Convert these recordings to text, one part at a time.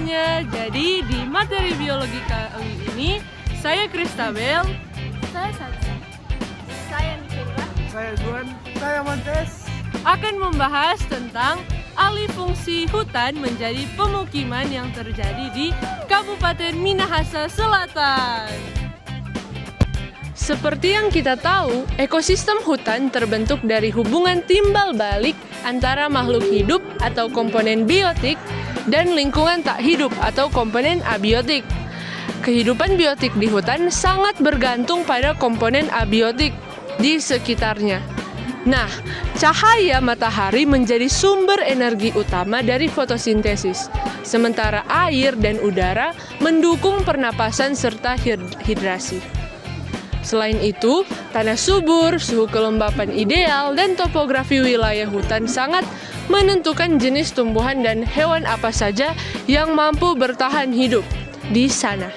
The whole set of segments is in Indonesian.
semuanya, jadi di materi biologi kali ini saya Kristabel, Saya Satsa. Saya Nikita. Saya Juan. Saya Montes. akan membahas tentang alih fungsi hutan menjadi pemukiman yang terjadi di Kabupaten Minahasa Selatan. Seperti yang kita tahu, ekosistem hutan terbentuk dari hubungan timbal balik antara makhluk hidup atau komponen biotik dan lingkungan tak hidup atau komponen abiotik. Kehidupan biotik di hutan sangat bergantung pada komponen abiotik di sekitarnya. Nah, cahaya matahari menjadi sumber energi utama dari fotosintesis, sementara air dan udara mendukung pernapasan serta hidrasi. Selain itu, tanah subur, suhu kelembapan ideal, dan topografi wilayah hutan sangat menentukan jenis tumbuhan dan hewan apa saja yang mampu bertahan hidup di sana.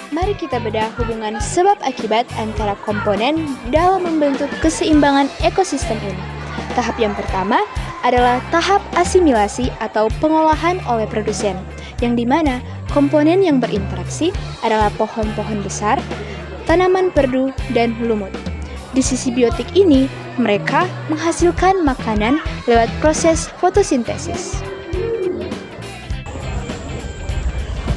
Mari kita bedah hubungan sebab akibat antara komponen dalam membentuk keseimbangan ekosistem ini. Tahap yang pertama adalah tahap asimilasi atau pengolahan oleh produsen, yang dimana komponen yang berinteraksi adalah pohon-pohon besar, tanaman perdu, dan lumut. Di sisi biotik ini, mereka menghasilkan makanan lewat proses fotosintesis.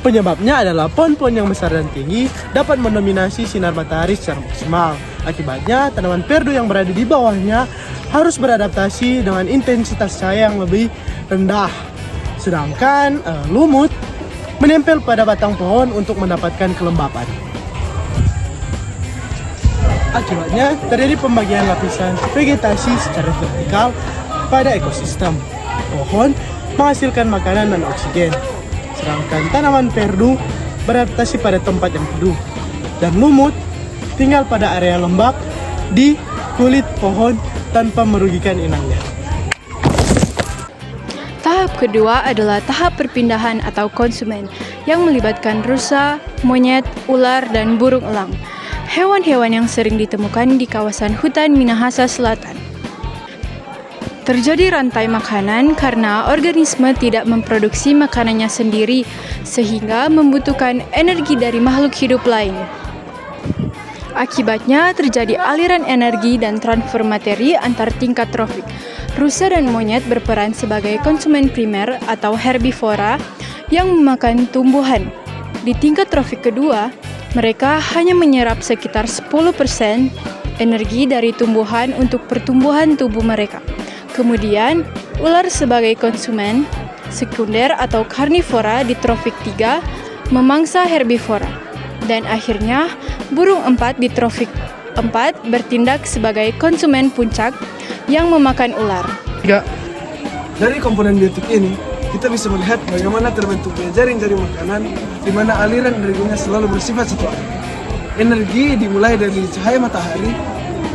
Penyebabnya adalah pohon-pohon yang besar dan tinggi dapat mendominasi sinar matahari secara maksimal. Akibatnya, tanaman perdu yang berada di bawahnya harus beradaptasi dengan intensitas cahaya yang lebih rendah. Sedangkan lumut menempel pada batang pohon untuk mendapatkan kelembapan. Akibatnya, terjadi pembagian lapisan vegetasi secara vertikal pada ekosistem. Pohon menghasilkan makanan dan oksigen, sedangkan tanaman perdu beradaptasi pada tempat yang teduh, dan lumut tinggal pada area lembab di kulit pohon tanpa merugikan inangnya. Tahap kedua adalah tahap perpindahan atau konsumen yang melibatkan rusa, monyet, ular, dan burung elang. Hewan-hewan yang sering ditemukan di kawasan hutan Minahasa Selatan. Terjadi rantai makanan karena organisme tidak memproduksi makanannya sendiri sehingga membutuhkan energi dari makhluk hidup lain. Akibatnya terjadi aliran energi dan transfer materi antar tingkat trofik. Rusa dan monyet berperan sebagai konsumen primer atau herbivora yang memakan tumbuhan. Di tingkat trofik kedua, mereka hanya menyerap sekitar 10% energi dari tumbuhan untuk pertumbuhan tubuh mereka. Kemudian, ular sebagai konsumen sekunder atau karnivora di trofik 3 memangsa herbivora. Dan akhirnya, burung empat di trofik 4 bertindak sebagai konsumen puncak yang memakan ular. Dari komponen biotik ini, kita bisa melihat bagaimana terbentuknya jaring-jaring makanan di mana aliran energinya selalu bersifat satu arah. Energi dimulai dari cahaya matahari,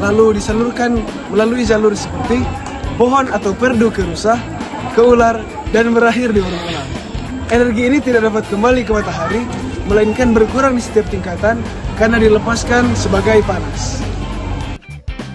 lalu disalurkan melalui jalur seperti pohon atau perdu ke rusa, ke ular, dan berakhir di burung elang. Energi ini tidak dapat kembali ke matahari, melainkan berkurang di setiap tingkatan karena dilepaskan sebagai panas.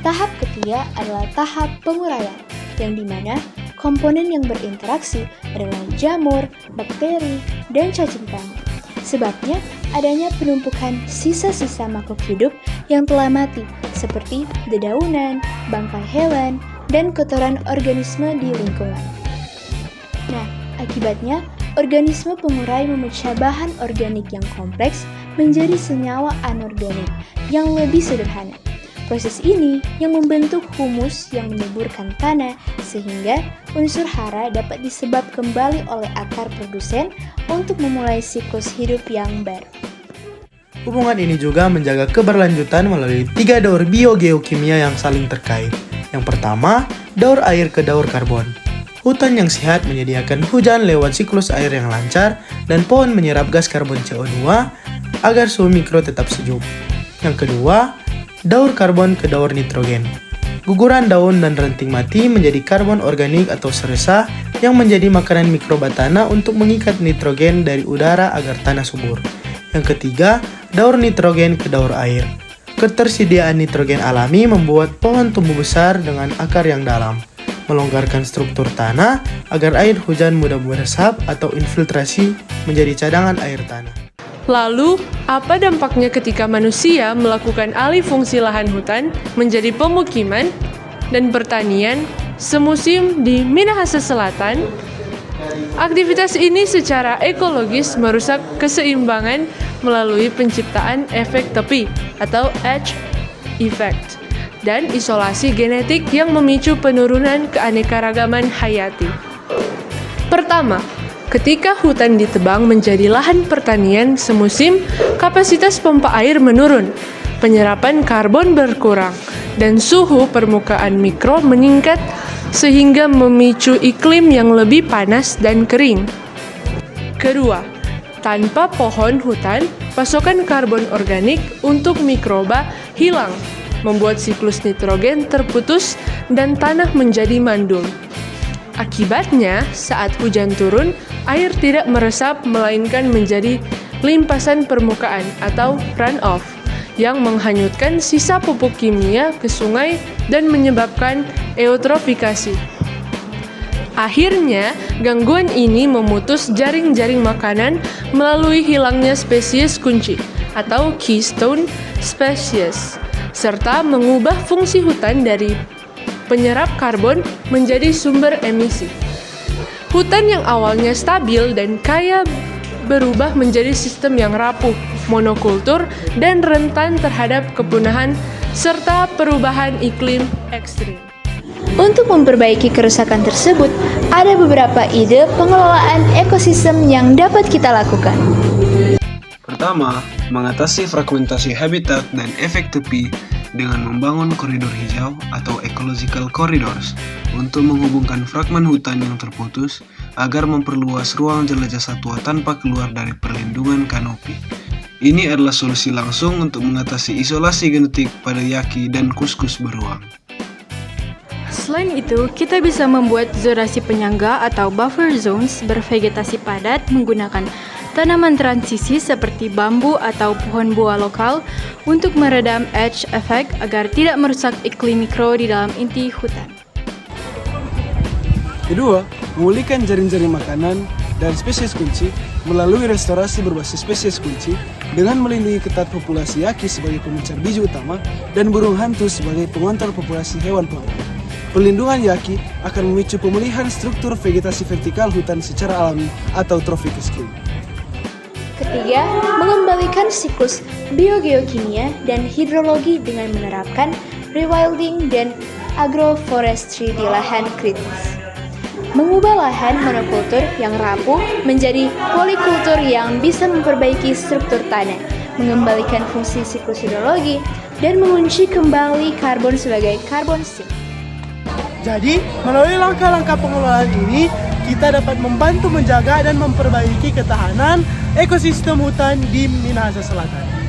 Tahap ketiga adalah tahap penguraian, yang dimana komponen yang berinteraksi adalah jamur, bakteri, dan cacing tanah. Sebabnya adanya penumpukan sisa-sisa makhluk hidup yang telah mati, seperti dedaunan, bangkai hewan, dan kotoran organisme di lingkungan. Nah, akibatnya organisme pengurai memecah bahan organik yang kompleks menjadi senyawa anorganik yang lebih sederhana. Proses ini yang membentuk humus yang menyuburkan tanah sehingga unsur hara dapat diserap kembali oleh akar produsen untuk memulai siklus hidup yang baru. Hubungan ini juga menjaga keberlanjutan melalui 3 daur biogeokimia yang saling terkait. Yang pertama, daur air ke daur karbon. Hutan yang sehat menyediakan hujan lewat siklus air yang lancar dan pohon menyerap gas karbon CO2 agar suhu mikro tetap sejuk. Yang kedua, daur karbon ke daur nitrogen. Guguran daun dan ranting mati menjadi karbon organik atau seresah yang menjadi makanan mikroba tanah untuk mengikat nitrogen dari udara agar tanah subur. Yang ketiga, daur nitrogen ke daur air. Ketersediaan nitrogen alami membuat pohon tumbuh besar dengan akar yang dalam. melonggarkan struktur tanah agar air hujan mudah meresap atau infiltrasi menjadi cadangan air tanah. Lalu, apa dampaknya ketika manusia melakukan alih fungsi lahan hutan menjadi pemukiman dan pertanian semusim di Minahasa Selatan? Aktivitas ini secara ekologis merusak keseimbangan melalui penciptaan efek tepi atau edge effect dan isolasi genetik yang memicu penurunan keanekaragaman hayati. Pertama, ketika hutan ditebang menjadi lahan pertanian semusim, kapasitas pompa air menurun, penyerapan karbon berkurang, dan suhu permukaan mikro meningkat sehingga memicu iklim yang lebih panas dan kering. Kedua, tanpa pohon hutan, pasokan karbon organik untuk mikroba hilang, membuat siklus nitrogen terputus dan tanah menjadi mandul. Akibatnya, saat hujan turun, air tidak meresap melainkan menjadi limpasan permukaan atau runoff yang menghanyutkan sisa pupuk kimia ke sungai dan menyebabkan eutrofikasi. Akhirnya, gangguan ini memutus jaring-jaring makanan melalui hilangnya spesies kunci atau keystone species, serta mengubah fungsi hutan dari penyerap karbon menjadi sumber emisi. Hutan yang awalnya stabil dan kaya berubah menjadi sistem yang rapuh, monokultur, dan rentan terhadap kepunahan serta perubahan iklim ekstrim. Untuk memperbaiki kerusakan tersebut, ada beberapa ide pengelolaan ekosistem yang dapat kita lakukan. Pertama, mengatasi fragmentasi habitat dan efek tepi dengan membangun koridor hijau atau ecological corridors untuk menghubungkan fragmen hutan yang terputus agar memperluas ruang jelajah satwa tanpa keluar dari perlindungan kanopi. Ini adalah solusi langsung untuk mengatasi isolasi genetik pada yaki dan kuskus beruang. Selain itu, kita bisa membuat zonasi penyangga atau buffer zones bervegetasi padat menggunakan tanaman transisi seperti bambu atau pohon buah lokal untuk meredam edge effect agar tidak merusak iklim mikro di dalam inti hutan. Kedua, memulihkan jaring-jaring makanan dan spesies kunci melalui restorasi berbasis spesies kunci dengan melindungi ketat populasi yaki sebagai pemencar biji utama dan burung hantu sebagai pengontrol populasi hewan pelaut. Pelindungan yaki akan memicu pemulihan struktur vegetasi vertikal hutan secara alami atau trophic scheme. Ketiga, mengembalikan siklus biogeokimia dan hidrologi dengan menerapkan rewilding dan agroforestry di lahan kritis. Mengubah lahan monokultur yang rapuh menjadi polikultur yang bisa memperbaiki struktur tanah, mengembalikan fungsi siklus hidrologi, dan mengunci kembali karbon sebagai karbon sink. Jadi, melalui langkah-langkah pengelolaan ini, kita dapat membantu menjaga dan memperbaiki ketahanan ekosistem hutan di Minahasa Selatan.